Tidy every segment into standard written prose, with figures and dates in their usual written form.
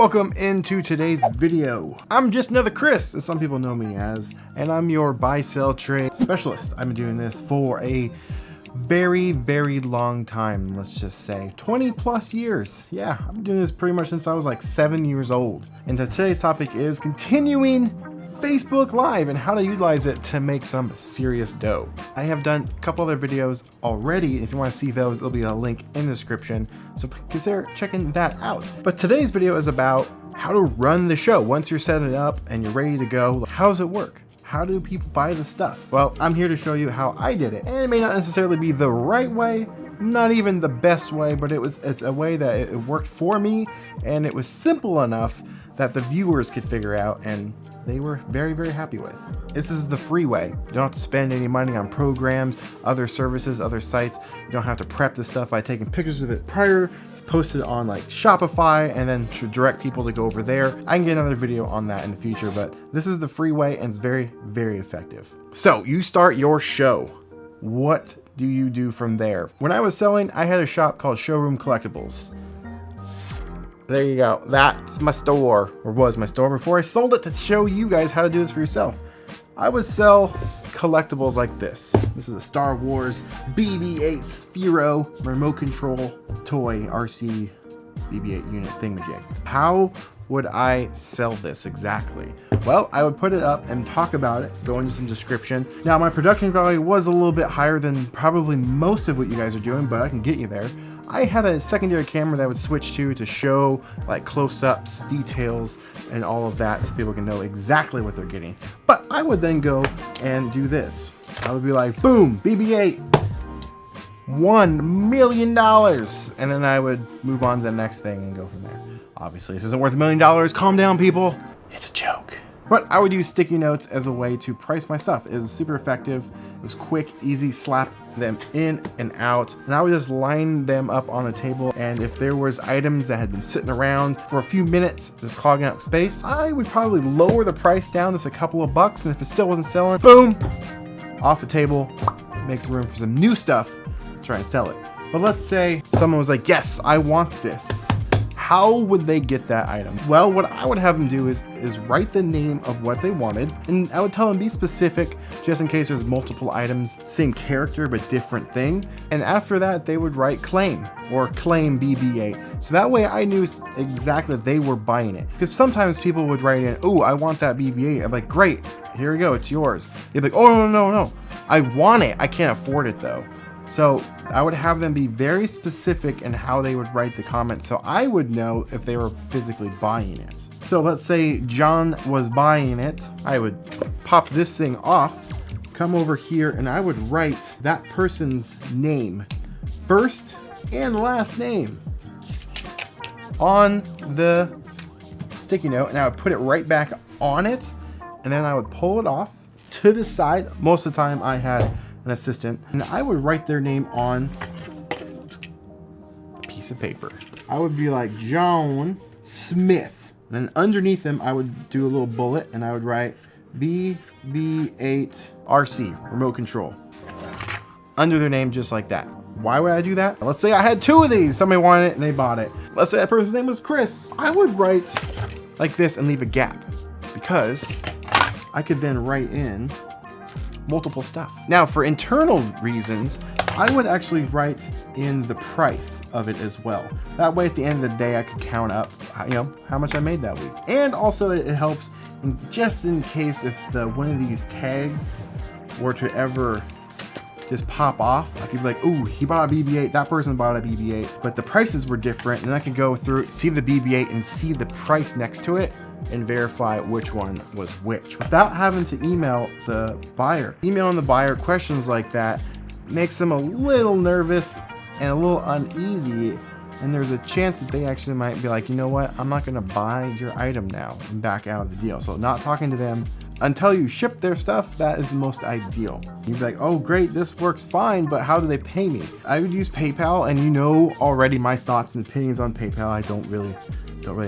Welcome into today's video. I'm just another Chris, as some people know me as, and I'm your buy sell trade specialist. I've been doing this for a very long time, let's just say 20 plus years. Yeah, I've been doing this pretty much since I was like 7 years old. And today's topic is continuing Facebook Live and how to utilize it to make some serious dough. I have done a couple other videos already. If you want to see those, there'll be a link in the description, so consider checking that out. But today's video is about how to run the show. Once you're setting it up and you're ready to go, how does it work? How do people buy the stuff? Well, I'm here to show you how I did it. And it may not necessarily be the right way, not even the best way, but it's a way that it worked for me, and it was simple enough that the viewers could figure out, and they were very happy with. This is the free way. You don't have to spend any money on programs, other services, other sites. You don't have to prep the stuff by taking pictures of it prior, post it on like Shopify, and then to direct people to go over there. I can get another video on that in the future, but this is the free way, and it's very effective. So you start your show. What do you do from there? When I was selling, I had a shop called Showroom Collectibles. There you go. That's my store, or was my store before I sold it to show you guys how to do this for yourself. I would sell collectibles like this. This is a Star Wars BB-8 Sphero remote control toy RC BB-8 unit thingamajig. How would I sell this exactly? Well, I would put it up and talk about it, go into some description. Now, my production value was a little bit higher than probably most of what you guys are doing, but I can get you there. I had a secondary camera that I would switch to show like close-ups, details, and all of that so people can know exactly what they're getting. But I would then go and do this. I would be like, boom, BB-8, $1 million. And then I would move on to the next thing and go from there. Obviously, this isn't worth $1 million. Calm down, people. It's a joke. But I would use sticky notes as a way to price my stuff. It was super effective. It was quick, easy, slap them in and out. And I would just line them up on the table. And if there was items that had been sitting around for a few minutes, just clogging up space, I would probably lower the price down just a couple of bucks. And if it still wasn't selling, boom, off the table, makes room for some new stuff to try and sell it. But let's say someone was like, yes, I want this. How would they get that item? Well, what I would have them do is write the name of what they wanted, and I would tell them be specific just in case there's multiple items, same character but different thing. And after that, they would write claim or claim BB-8. So that way I knew exactly that they were buying it. Because sometimes people would write in, oh, I want that BB-8. I'm like, great, here you go, it's yours. They'd be like, oh, no, I want it, I can't afford it though. So I would have them be very specific in how they would write the comment, so I would know if they were physically buying it. So let's say John was buying it. I would pop this thing off, come over here, and I would write that person's name, first and last name, on the sticky note, and I would put it right back on it, and then I would pull it off to the side. Most of the time I had an assistant, and I would write their name on a piece of paper. I would be like John Smith, and then underneath them I would do a little bullet, and I would write BB-8 RC remote control under their name, just like that. Why would I do that? Let's say I had 2 of these, somebody wanted it and they bought it. Let's say that person's name was Chris. I would write like this and leave a gap, because I could then write in multiple stuff. Now, for internal reasons, I would actually write in the price of it as well. That way, at the end of the day, I could count up, how much I made that week. And also, it helps just in case if one of these tags were to ever just pop off, I could be like, ooh, he bought a BB-8, that person bought a BB-8, but the prices were different, and I could go through, see the BB-8 and see the price next to it and verify which one was which without having to email the buyer. Emailing the buyer questions like that makes them a little nervous and a little uneasy, and there's a chance that they actually might be like, you know what, I'm not gonna buy your item now and back out of the deal. So not talking to them until you ship their stuff, that is the most ideal. You'd be like, oh great, this works fine, but how do they pay me? I would use PayPal, and you know already my thoughts and opinions on PayPal. I don't really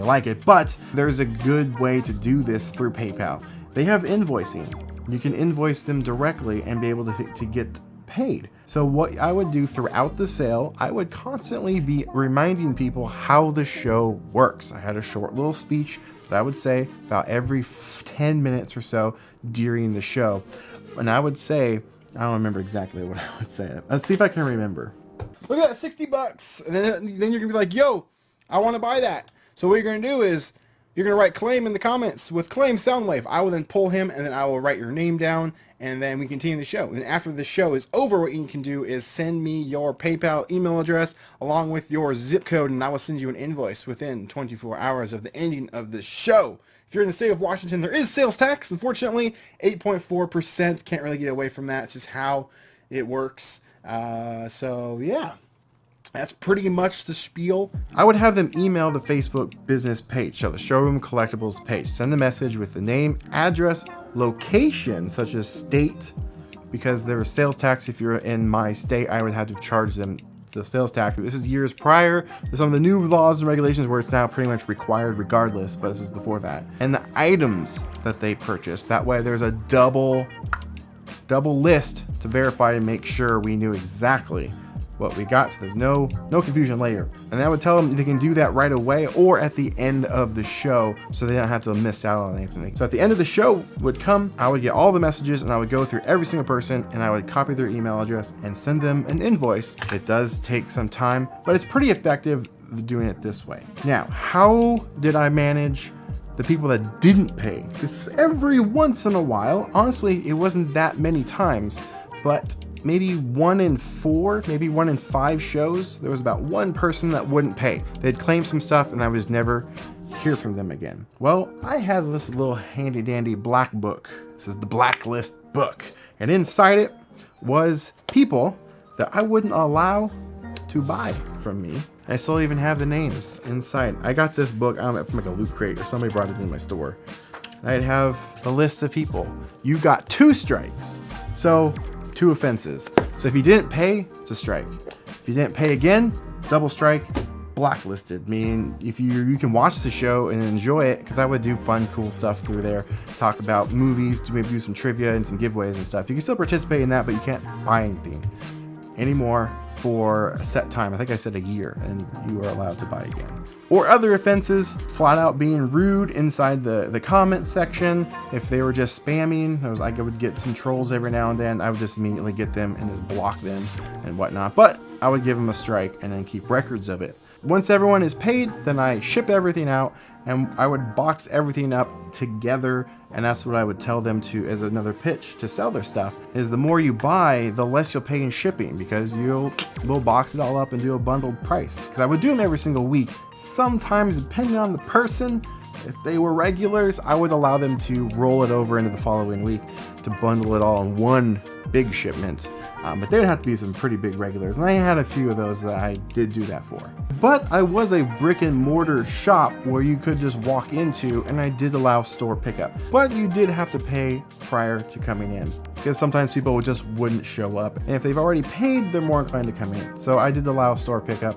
like it, but there's a good way to do this through PayPal. They have invoicing. You can invoice them directly and be able to get paid. So what I would do throughout the sale, I would constantly be reminding people how the show works. I had a short little speech that I would say about every 10 minutes or so during the show. And I would say, I don't remember exactly what I would say. Let's see if I can remember. Look at that, $60. And then you're gonna be like, yo, I want to buy that. So what you're gonna do is you're gonna write Claim in the comments with Claim Soundwave. I will then pull him, and then I will write your name down, and then we continue the show. And after the show is over, what you can do is send me your PayPal email address along with your zip code, and I will send you an invoice within 24 hours of the ending of the show. If you're in the state of Washington, there is sales tax. Unfortunately, 8.4%. Can't really get away from that. It's just how it works. So yeah, that's pretty much the spiel. I would have them email the Facebook business page, so the Showroom Collectibles page. Send a message with the name, address, location, such as state, because there is sales tax. If you're in my state, I would have to charge them the sales tax. This is years prior to some of the new laws and regulations where it's now pretty much required regardless, but this is before that. And the items that they purchased. That way there's a double list to verify and make sure we knew exactly what we got, so there's no confusion later. And I would tell them they can do that right away or at the end of the show, so they don't have to miss out on anything. So at the end of the show would come, I would get all the messages, and I would go through every single person, and I would copy their email address and send them an invoice. It does take some time, but it's pretty effective doing it this way. Now, how did I manage the people that didn't pay? Because every once in a while, honestly, it wasn't that many times, but maybe 1 in 4, maybe 1 in 5 shows, there was about one person that wouldn't pay. They'd claim some stuff and I would never hear from them again. Well, I had this little handy dandy black book. This is the Blacklist book. And inside it was people that I wouldn't allow to buy from me. I still even have the names inside. I got this book, I don't know, from like a Loot Crate or somebody brought it in my store. I'd have a list of people. You got 2 strikes. So 2 offenses. So if you didn't pay, it's a strike. If you didn't pay again, double strike, blacklisted. Meaning if you can watch the show and enjoy it, because I would do fun, cool stuff through there, talk about movies, maybe do some trivia and some giveaways and stuff. You can still participate in that, but you can't buy anything anymore for a set time. I think I said a year, and you are allowed to buy again. Or other offenses, flat out being rude inside the comment section. If they were just spamming, I would get some trolls every now and then. I would just immediately get them and just block them and whatnot. But I would give them a strike and then keep records of it. Once everyone is paid, then I ship everything out, and I would box everything up together, and that's what I would tell them to as another pitch to sell their stuff, is the more you buy, the less you'll pay in shipping, because we'll box it all up and do a bundled price. Because I would do them every single week. Sometimes, depending on the person, if they were regulars, I would allow them to roll it over into the following week to bundle it all in one big shipment. But they would have to be some pretty big regulars, and I had a few of those that I did do that for. But I was a brick and mortar shop where you could just walk into, and I did allow store pickup. But you did have to pay prior to coming in, because sometimes people just wouldn't show up, and if they've already paid, they're more inclined to come in. So I did allow store pickup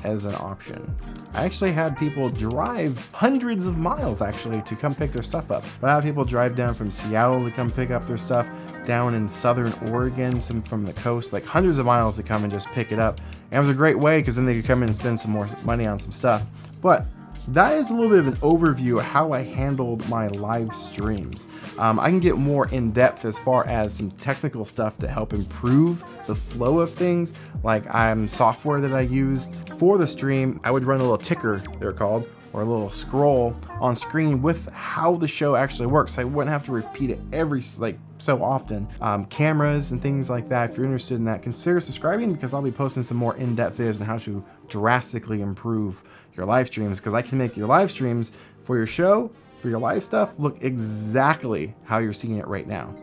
as an option. I actually had people drive hundreds of miles actually to come pick their stuff up. But I had people drive down from Seattle to come pick up their stuff, down in southern Oregon, some from the coast, like hundreds of miles to come and just pick it up. And it was a great way, because then they could come in and spend some more money on some stuff. But that is a little bit of an overview of how I handled my live streams. I can get more in depth as far as some technical stuff to help improve the flow of things, like software that I used for the stream. I would run a little ticker, they're called, or a little scroll on screen with how the show actually works. I wouldn't have to repeat it every so often. Cameras and things like that. If you're interested in that, consider subscribing, because I'll be posting some more in-depth videos on how to drastically improve your live streams, because I can make your live streams for your show, for your live stuff, look exactly how you're seeing it right now.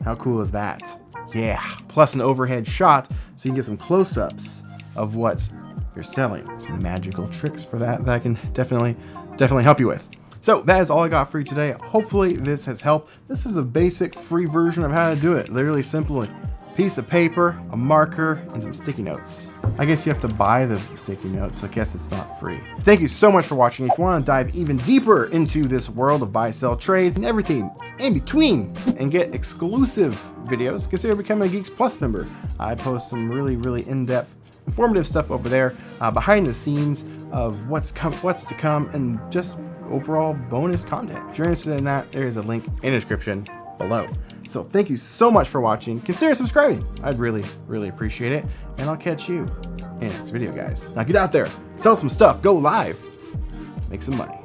How cool is that? Yeah, plus an overhead shot so you can get some close-ups of what you're selling. Some magical tricks for that I can definitely help you with. So that is all I got for you today. Hopefully this has helped. This is a basic free version of how to do it. Literally simple piece of paper, a marker, and some sticky notes. I guess you have to buy the sticky notes, so I guess it's not free. Thank you so much for watching. If you want to dive even deeper into this world of buy, sell, trade, and everything in between, and get exclusive videos, consider becoming a Geeks Plus member. I post some really in-depth, informative stuff over there, behind the scenes of what's to come, and just overall bonus content. If you're interested in that, there is a link in the description below. So thank you so much for watching. Consider subscribing. I'd really appreciate it. And I'll catch you in the next video, guys. Now get out there, sell some stuff, go live, make some money.